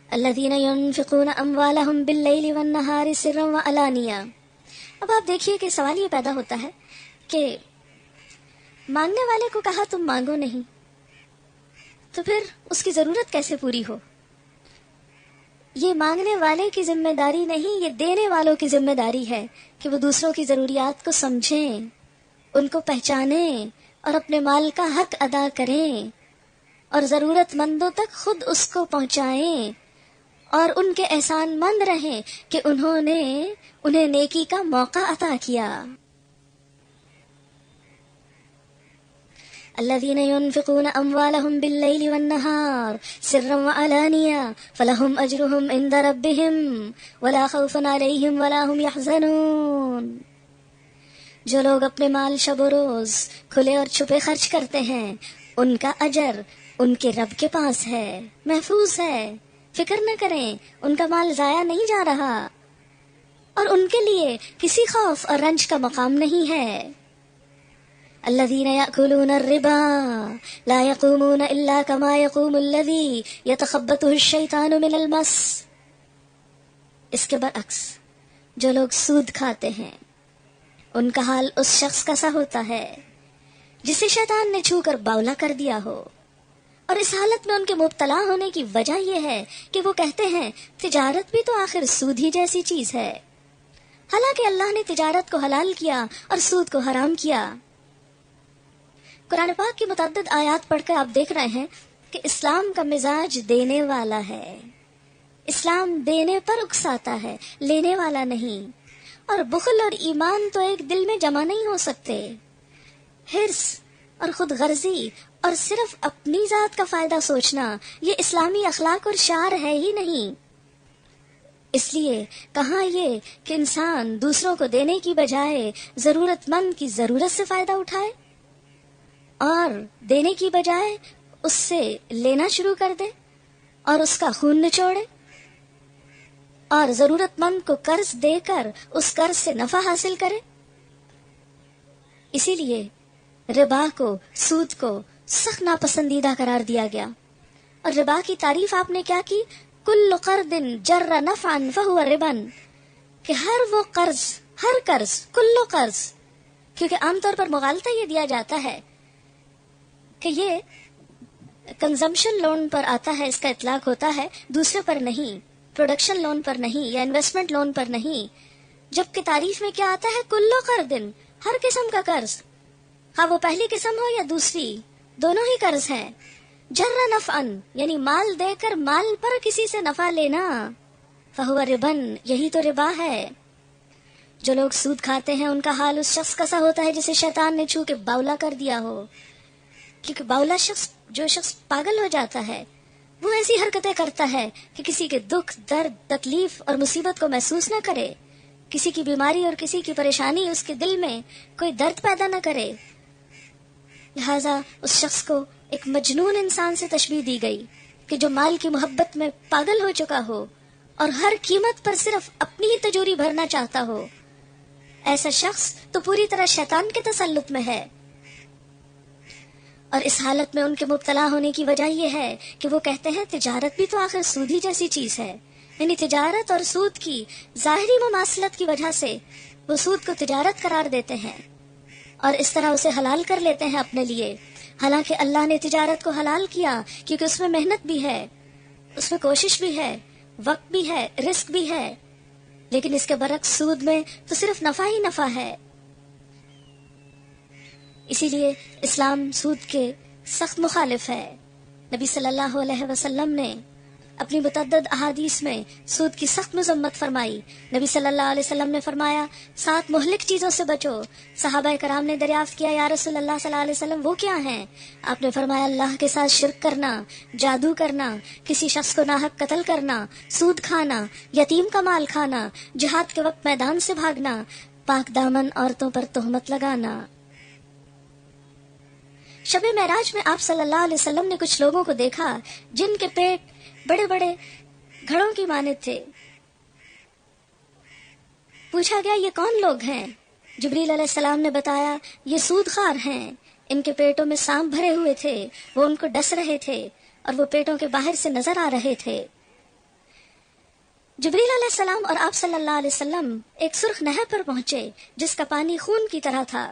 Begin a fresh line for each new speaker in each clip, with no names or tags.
الذین ينفقون اموالهم باللیل والنہار سرا وعلانیہ۔ اب آپ دیکھیے کہ سوال یہ پیدا ہوتا ہے کہ مانگنے والے کو کہا تم مانگو نہیں، تو پھر اس کی ضرورت کیسے پوری ہو؟ یہ مانگنے والے کی ذمہ داری نہیں، یہ دینے والوں کی ذمہ داری ہے کہ وہ دوسروں کی ضروریات کو سمجھیں، ان کو پہچانیں اور اپنے مال کا حق ادا کریں اور ضرورت مندوں تک خود اس کو پہنچائیں اور ان کے احسان مند رہیں کہ انہوں نے انہیں نیکی کا موقع عطا کیا۔ الذين ينفقون اموالهم بالليل والنهار سرا وعلانية فلهم اجرهم عند ربهم ولا خوف عليهم ولا هم يحزنون۔ جو لوگ اپنے مال شب و روز کھلے اور چھپے خرچ کرتے ہیں ان کا اجر ان کے رب کے پاس ہے، محفوظ ہے، فکر نہ کریں، ان کا مال ضائع نہیں جا رہا اور ان کے لیے کسی خوف اور رنج کا مقام نہیں ہے۔ الذين يأكلون الربا لا يقومون إلا كما يقوم الذي يتخبطه الشيطان من المس۔ اس کے برعکس جو لوگ سود کھاتے ہیں ان کا حال اس شخص کا سا ہوتا ہے جسے شیطان نے چھو کر باولا کر دیا ہو، اور اس حالت میں ان کے مبتلا ہونے کی وجہ یہ ہے کہ وہ کہتے ہیں تجارت بھی تو آخر سود ہی جیسی چیز ہے، حالانکہ اللہ نے تجارت کو حلال کیا اور سود کو حرام کیا۔ قرآن پاک کی متعدد آیات پڑھ کر آپ دیکھ رہے ہیں کہ اسلام کا مزاج دینے والا ہے، اسلام دینے پر اکساتا ہے، لینے والا نہیں۔ اور بخل اور ایمان تو ایک دل میں جمع نہیں ہو سکتے۔ حرص اور خود غرضی اور صرف اپنی ذات کا فائدہ سوچنا یہ اسلامی اخلاق اور شعار ہے ہی نہیں۔ اس لیے کہاں یہ کہ انسان دوسروں کو دینے کی بجائے ضرورت مند کی ضرورت سے فائدہ اٹھائے اور دینے کی بجائے اس سے لینا شروع کر دے اور اس کا خون نچوڑے اور ضرورت مند کو قرض دے کر اس قرض سے نفع حاصل کرے۔ اسی لیے ربا کو، سود کو سخت ناپسندیدہ قرار دیا گیا، اور ربا کی تعریف آپ نے کیا کی؟ کل قرض جر نفعا فہو ربا، کہ ہر وہ قرض، ہر قرض، کل قرض، کیونکہ عام طور پر مغالطہ یہ دیا جاتا ہے کہ یہ کنزمپشن لون پر آتا ہے، اس کا اطلاق ہوتا ہے، دوسرے پر نہیں، پروڈکشن لون پر نہیں یا انویسٹمنٹ لون پر نہیں، جبکہ تعریف میں کیا آتا ہے؟ کلو قرض، ہر قسم کا قرض، ہاں وہ پہلی قسم ہو یا دوسری، دونوں ہی قرض ہیں۔ جر نفعا یعنی مال دے کر مال پر کسی سے نفع لینا، فہو ربن، یہی تو ربا ہے۔ جو لوگ سود کھاتے ہیں ان کا حال اس شخص کا سا ہوتا ہے جسے شیطان نے چھو کے باولا کر دیا ہو، کیونکہ باولا شخص، جو شخص پاگل ہو جاتا ہے، وہ ایسی حرکتیں کرتا ہے کہ کسی کے دکھ، درد، تکلیف اور مصیبت کو محسوس نہ کرے، کسی کی بیماری اور کسی کی پریشانی اس کے دل میں کوئی درد پیدا نہ کرے۔ لہذا اس شخص کو ایک مجنون انسان سے تشبیہ دی گئی کہ جو مال کی محبت میں پاگل ہو چکا ہو اور ہر قیمت پر صرف اپنی ہی تجوری بھرنا چاہتا ہو، ایسا شخص تو پوری طرح شیطان کے تسلط میں ہے۔ اور اس حالت میں ان کے مبتلا ہونے کی وجہ یہ ہے کہ وہ کہتے ہیں تجارت بھی تو آخر سود ہی جیسی چیز ہے، یعنی تجارت اور سود کی ظاہری مماثلت کی وجہ سے وہ سود کو تجارت قرار دیتے ہیں اور اس طرح اسے حلال کر لیتے ہیں اپنے لیے، حالانکہ اللہ نے تجارت کو حلال کیا کیونکہ اس میں محنت بھی ہے، اس میں کوشش بھی ہے، وقت بھی ہے، رزق بھی ہے، لیکن اس کے برعکس سود میں تو صرف نفع ہی نفع ہے۔ اسی لیے اسلام سود کے سخت مخالف ہے۔ نبی صلی اللہ علیہ وسلم نے اپنی متعدد احادیث میں سود کی سخت مذمت فرمائی۔ نبی صلی اللہ علیہ وسلم نے فرمایا 7 مہلک چیزوں سے بچو۔ صحابہ کرام نے دریافت کیا یا رسول اللہ صلی اللہ علیہ وسلم وہ کیا ہیں؟ آپ نے فرمایا اللہ کے ساتھ شرک کرنا، جادو کرنا، کسی شخص کو ناحق قتل کرنا، سود کھانا، یتیم کا مال کھانا، جہاد کے وقت میدان سے بھاگنا، پاک دامن عورتوں پر تہمت لگانا۔ شب معراج میں آپ صلی اللہ علیہ وسلم نے کچھ لوگوں کو دیکھا جن کے پیٹ بڑے بڑے گھڑوں کی مانند تھے۔ پوچھا گیا یہ کون لوگ ہیں؟ جبریل علیہ السلام نے بتایا یہ سود خوار ہیں، ان کے پیٹوں میں سانپ بھرے ہوئے تھے، وہ ان کو ڈس رہے تھے اور وہ پیٹوں کے باہر سے نظر آ رہے تھے۔ جبریل علیہ السلام اور آپ صلی اللہ علیہ وسلم ایک سرخ نہر پر پہنچے جس کا پانی خون کی طرح تھا.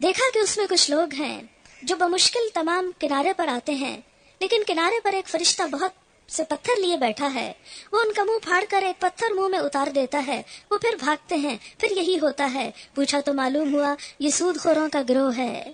دیکھا کہ اس میں کچھ لوگ ہیں جو بمشکل تمام کنارے پر آتے ہیں، لیکن کنارے پر ایک فرشتہ بہت سے پتھر لیے بیٹھا ہے. وہ ان کا منہ پھاڑ کر ایک پتھر منہ میں اتار دیتا ہے. وہ پھر بھاگتے ہیں. پھر یہی ہوتا ہے. پوچھا تو معلوم ہوا یہ سود خوروں کا گروہ ہے.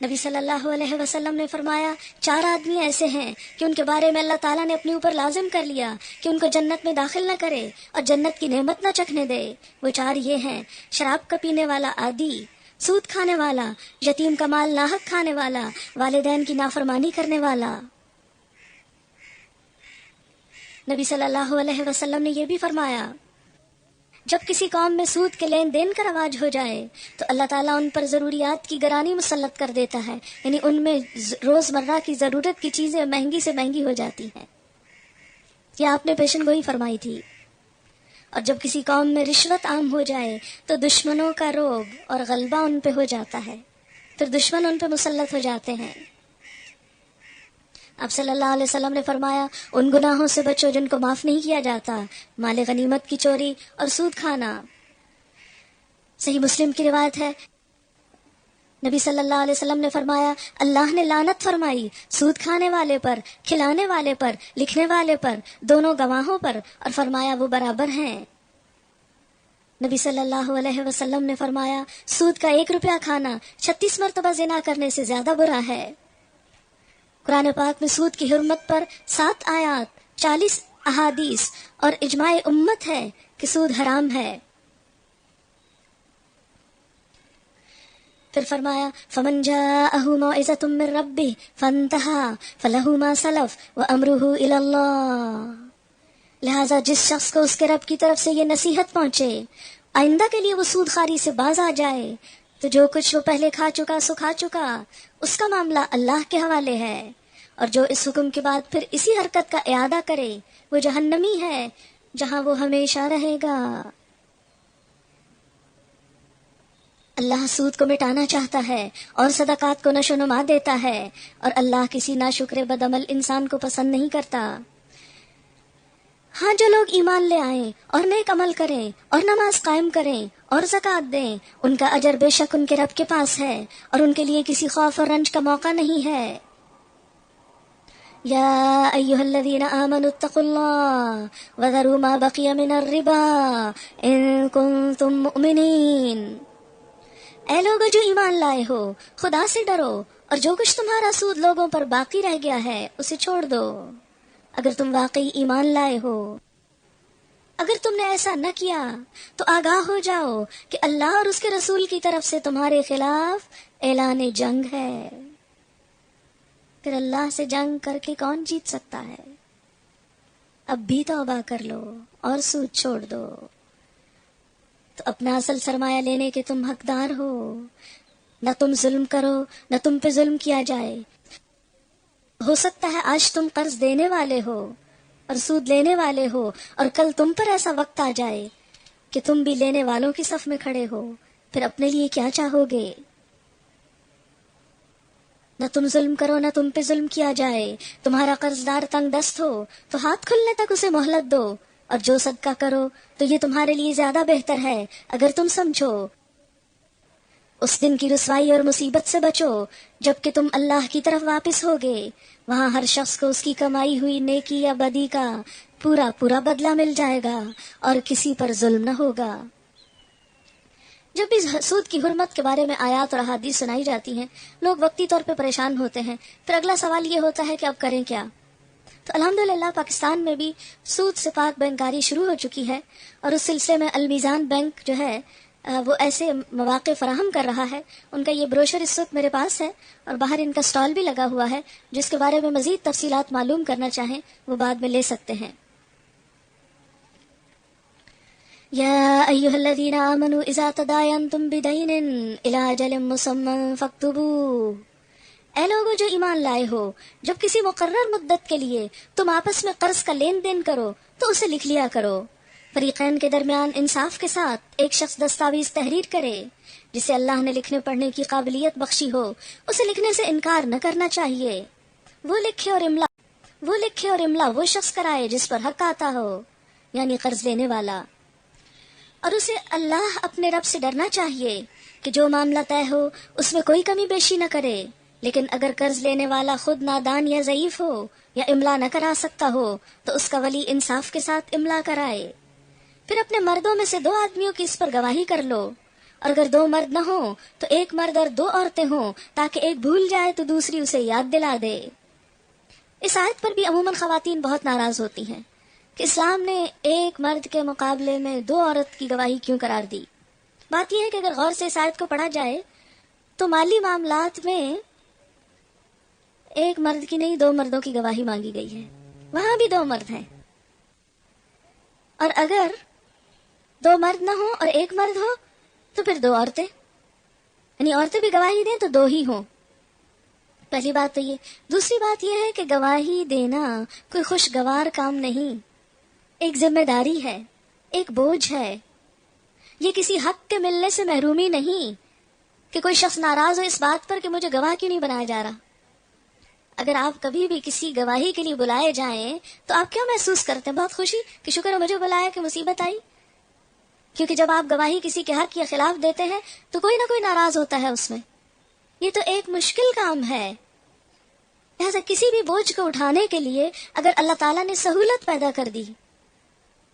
نبی صلی اللہ علیہ وسلم نے فرمایا 4 آدمی ایسے ہیں کہ ان کے بارے میں اللہ تعالیٰ نے اپنے اوپر لازم کر لیا کہ ان کو جنت میں داخل نہ کرے اور جنت کی نعمت نہ چکھنے دے. وہ 4 یہ ہیں: شراب کا پینے والا عادی، سود کھانے والا، یتیم کا مال ناحق کھانے والا، والدین کی نافرمانی کرنے والا. نبی صلی اللہ علیہ وسلم نے یہ بھی فرمایا جب کسی قوم میں سود کے لین دین کا رواج ہو جائے تو اللہ تعالیٰ ان پر ضروریات کی گرانی مسلط کر دیتا ہے، یعنی ان میں روزمرہ کی ضرورت کی چیزیں مہنگی سے مہنگی ہو جاتی ہیں. یہ آپ نے پیشن گوئی فرمائی تھی. اور جب کسی قوم میں رشوت عام ہو جائے تو دشمنوں کا روب اور غلبہ ان پہ ہو جاتا ہے، پھر دشمن ان پہ مسلط ہو جاتے ہیں. آپ صلی اللہ علیہ وسلم نے فرمایا ان گناہوں سے بچو جن کو معاف نہیں کیا جاتا: مال غنیمت کی چوری اور سود کھانا. صحیح مسلم کی روایت ہے، نبی صلی اللہ علیہ وسلم نے فرمایا اللہ نے لعنت فرمائی سود کھانے والے پر، کھلانے والے پر، لکھنے والے پر، دونوں گواہوں پر، اور فرمایا وہ برابر ہیں. نبی صلی اللہ علیہ وسلم نے فرمایا سود کا 1 روپیہ کھانا 36 مرتبہ زنا کرنے سے زیادہ برا ہے. قرآن پاک میں سود کی حرمت پر 7 آیات، 40 احادیث اور اجماع امت ہے کہ سود حرام ہے. پھر فرمایا فمن جاءہ موعظۃ من ربہ فانتہی فلہ ما سلف وامرہ الی اللہ. لہذا جس شخص کو اس کے رب کی طرف سے یہ نصیحت پہنچے، آئندہ کے لیے وہ سود خواری سے باز آ جائے، تو جو کچھ وہ پہلے کھا چکا سو کھا چکا، اس کا معاملہ اللہ کے حوالے ہے. اور جو اس حکم کے بعد پھر اسی حرکت کا اعادہ کرے وہ جہنمی ہے جہاں وہ ہمیشہ رہے گا. اللہ سود کو مٹانا چاہتا ہے اور صدقات کو نشو و نما دیتا ہے، اور اللہ کسی ناشکر بدعمل انسان کو پسند نہیں کرتا. ہاں جو لوگ ایمان لے آئیں اور نیک عمل کریں اور نماز قائم کریں اور زکوٰۃ دیں، ان کا اجر بے شک ان کے رب کے پاس ہے، اور ان کے لیے کسی خوف اور رنج کا موقع نہیں ہے. یا ایھا الذین آمنوا اتقوا اللہ وذروا ما بقی من الربا ان کنتم مؤمنین. اے لوگو جو ایمان لائے ہو، خدا سے ڈرو اور جو کچھ تمہارا سود لوگوں پر باقی رہ گیا ہے اسے چھوڑ دو اگر تم واقعی ایمان لائے ہو. اگر تم نے ایسا نہ کیا تو آگاہ ہو جاؤ کہ اللہ اور اس کے رسول کی طرف سے تمہارے خلاف اعلان جنگ ہے. پھر اللہ سے جنگ کر کے کون جیت سکتا ہے؟ اب بھی توبہ کر لو اور سود چھوڑ دو تو اپنا اصل سرمایہ لینے کے تم حقدار ہو. نہ تم ظلم کرو نہ تم پہ ظلم کیا جائے. ہو سکتا ہے آج تم قرض دینے والے ہو اور سود لینے والے ہو، اور کل تم پر ایسا وقت آ جائے کہ تم بھی لینے والوں کی صف میں کھڑے ہو، پھر اپنے لیے کیا چاہو گے؟ نہ تم ظلم کرو نہ تم پہ ظلم کیا جائے. تمہارا قرض دار تنگ دست ہو تو ہاتھ کھلنے تک اسے مہلت دو، اور جو صدقہ کرو تو یہ تمہارے لیے زیادہ بہتر ہے اگر تم سمجھو. اس دن کی رسوائی اور مصیبت سے بچو جب کہ تم اللہ کی طرف واپس ہوگے. وہاں ہر شخص کو اس کی کمائی ہوئی نیکی یا بدی کا پورا پورا بدلہ مل جائے گا اور کسی پر ظلم نہ ہوگا. جب بھی سود کی حرمت کے بارے میں آیات اور احادیث سنائی جاتی ہیں، لوگ وقتی طور پہ پریشان ہوتے ہیں. پھر اگلا سوال یہ ہوتا ہے کہ اب کریں کیا؟ تو الحمدللہ پاکستان میں بھی سود سے پاک بینکاری شروع ہو چکی ہے، اور اس سلسلے میں المیزان بینک جو ہے وہ ایسے مواقع فراہم کر رہا ہے. ان کا یہ بروشر اس وقت میرے پاس ہے، اور باہر ان کا سٹال بھی لگا ہوا ہے. جس کے بارے میں مزید تفصیلات معلوم کرنا چاہیں وہ بعد میں لے سکتے ہیں. یا ایھا الذین آمنوا اذا تداینتم بدین الی اجل مسمى فاکتبوہ. اے لوگو جو ایمان لائے ہو، جب کسی مقرر مدت کے لیے تم آپس میں قرض کا لین دین کرو تو اسے لکھ لیا کرو. فریقین کے درمیان انصاف کے ساتھ ایک شخص دستاویز تحریر کرے جسے اللہ نے لکھنے پڑھنے کی قابلیت بخشی ہو. اسے لکھنے سے انکار نہ کرنا چاہیے. وہ لکھے اور املا وہ لکھے اور املا وہ شخص کرائے جس پر حق آتا ہو، یعنی قرض لینے والا۔ اور اسے اللہ اپنے رب سے ڈرنا چاہیے کہ جو معاملہ طے ہو اس میں کوئی کمی بیشی نہ کرے، لیکن اگر قرض لینے والا خود نادان یا ضعیف ہو یا املا نہ کرا سکتا ہو تو اس کا ولی انصاف کے ساتھ املا کرائے۔ پھر اپنے مردوں میں سے 2 آدمیوں کی اس پر گواہی کر لو، اور اگر 2 مرد نہ ہوں تو 1 مرد اور 2 عورتیں ہوں، تاکہ ایک بھول جائے تو دوسری اسے یاد دلا دے۔ اس آیت پر بھی عموماً خواتین بہت ناراض ہوتی ہیں کہ اسلام نے 1 مرد کے مقابلے میں 2 عورت کی گواہی کیوں قرار دی۔ بات یہ ہے کہ اگر غور سے اس آیت کو پڑھا جائے تو مالی معاملات میں 1 مرد کی نہیں 2 مردوں کی گواہی مانگی گئی ہے، وہاں بھی 2 مرد ہیں، اور اگر 2 مرد نہ ہوں اور 1 مرد ہو تو پھر 2 عورتیں، یعنی عورتیں بھی گواہی دیں تو 2 ہی ہوں۔ پہلی بات تو یہ۔ دوسری بات یہ ہے کہ گواہی دینا کوئی خوشگوار کام نہیں، ایک ذمہ داری ہے، ایک بوجھ ہے۔ یہ کسی حق کے ملنے سے محرومی نہیں کہ کوئی شخص ناراض ہو اس بات پر کہ مجھے گواہ کیوں نہیں بنایا جا رہا۔ اگر آپ کبھی بھی کسی گواہی کے لیے بلائے جائیں تو آپ کیا محسوس کرتے ہیں؟ بہت خوشی کہ شکر ہے مجھے بلایا کہ مصیبت آئی، کیونکہ جب آپ گواہی کسی کے حق یا خلاف دیتے ہیں تو کوئی نہ کوئی ناراض ہوتا ہے اس میں۔ یہ تو ایک مشکل کام ہے، لہذا کسی بھی بوجھ کو اٹھانے کے لیے اگر اللہ تعالیٰ نے سہولت پیدا کر دی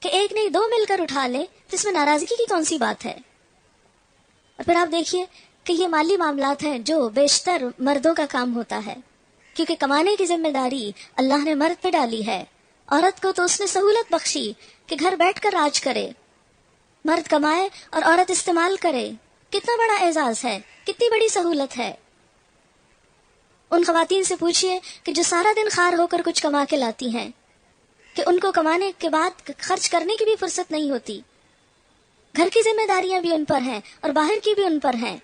کہ 1 نہیں 2 مل کر اٹھا لیں تو اس میں ناراضگی کی کون سی بات ہے؟ اور پھر آپ دیکھیے کہ یہ مالی معاملات ہیں جو بیشتر مردوں کا کام ہوتا ہے، کیونکہ کمانے کی ذمہ داری اللہ نے مرد پہ ڈالی ہے۔ عورت کو تو اس نے سہولت بخشی کہ گھر بیٹھ کر راج کرے، مرد کمائے اور عورت استعمال کرے۔ کتنا بڑا اعزاز ہے، کتنی بڑی سہولت ہے۔ ان خواتین سے پوچھئے کہ جو سارا دن خوار ہو کر کچھ کما کے لاتی ہیں کہ ان کو کمانے کے بعد خرچ کرنے کی بھی فرصت نہیں ہوتی، گھر کی ذمہ داریاں بھی ان پر ہیں اور باہر کی بھی ان پر ہیں،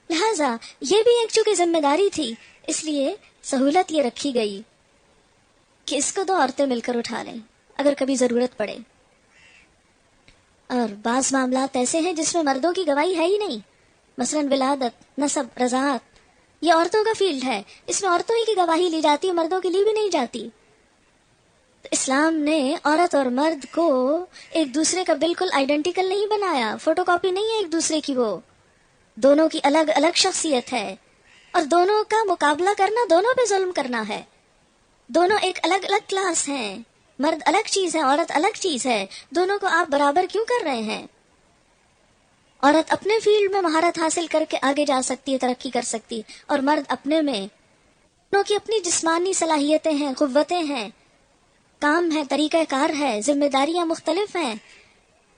لہٰذا یہ بھی ایک چونکہ ذمہ داری تھی، اس لیے سہولت یہ رکھی گئی کہ اس کو 2 عورتیں مل کر اٹھا لیں اگر کبھی ضرورت پڑے۔ اور بعض معاملات ایسے ہیں جس میں مردوں کی گواہی ہے ہی نہیں، مثلا ولادت، نسب، رضاعت، یہ عورتوں کا فیلڈ ہے، اس میں عورتوں ہی کی گواہی لی جاتی ہے، مردوں کی لی بھی نہیں جاتی۔ تو اسلام نے عورت اور مرد کو ایک دوسرے کا بالکل آئیڈینٹیکل نہیں بنایا، فوٹو کاپی نہیں ہے ایک دوسرے کی، وہ دونوں کی الگ الگ شخصیت ہے، اور دونوں کا مقابلہ کرنا دونوں پہ ظلم کرنا ہے۔ دونوں ایک الگ الگ کلاس ہیں، مرد الگ چیز ہے، عورت الگ چیز ہے، دونوں کو آپ برابر کیوں کر رہے ہیں؟ عورت اپنے فیلڈ میں مہارت حاصل کر کے آگے جا سکتی ہے، ترقی کر سکتی، اور مرد اپنے میں، دونوں کی اپنی جسمانی صلاحیتیں ہیں، قوتیں ہیں، کام ہے، طریقہ کار ہے، ذمہ داریاں مختلف ہیں،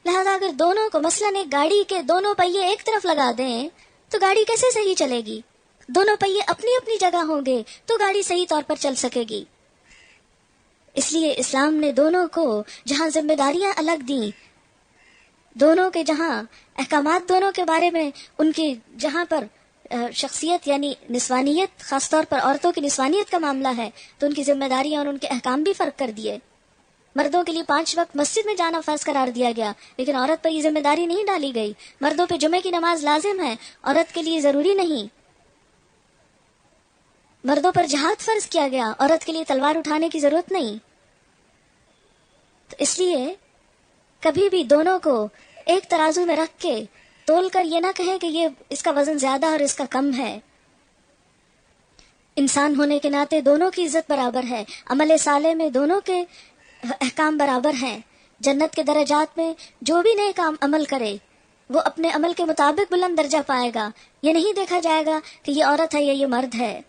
لہذا اگر دونوں کو مثلاً ایک گاڑی کے دونوں پہیے ایک طرف لگا دیں تو گاڑی کیسے صحیح چلے گی؟ دونوں پہیے اپنی اپنی جگہ ہوں گے تو گاڑی صحیح طور پر چل سکے گی۔ اس لیے اسلام نے دونوں کو جہاں ذمہ داریاں الگ دیں، دونوں کے جہاں احکامات دونوں کے بارے میں ان کی جہاں پر شخصیت یعنی نسوانیت، خاص طور پر عورتوں کی نسوانیت کا معاملہ ہے تو ان کی ذمہ داریاں اور ان کے احکام بھی فرق کر دیے۔ مردوں کے لیے 5 وقت مسجد میں جانا فرض قرار دیا گیا، لیکن عورت پر یہ ذمہ داری نہیں ڈالی گئی۔ مردوں پہ جمعے کی نماز لازم ہے، عورت کے لیے ضروری نہیں۔ مردوں پر جہاد فرض کیا گیا، عورت کے لیے تلوار اٹھانے کی ضرورت نہیں۔ تو اس لیے کبھی بھی دونوں کو ایک ترازو میں رکھ کے تول کر یہ نہ کہیں کہ یہ اس کا وزن زیادہ اور اس کا کم ہے۔ انسان ہونے کے ناطے دونوں کی عزت برابر ہے، عمل صالح میں دونوں کے احکام برابر ہیں۔ جنت کے درجات میں جو بھی نیک عمل کرے وہ اپنے عمل کے مطابق بلند درجہ پائے گا، یہ نہیں دیکھا جائے گا کہ یہ عورت ہے یا یہ مرد ہے۔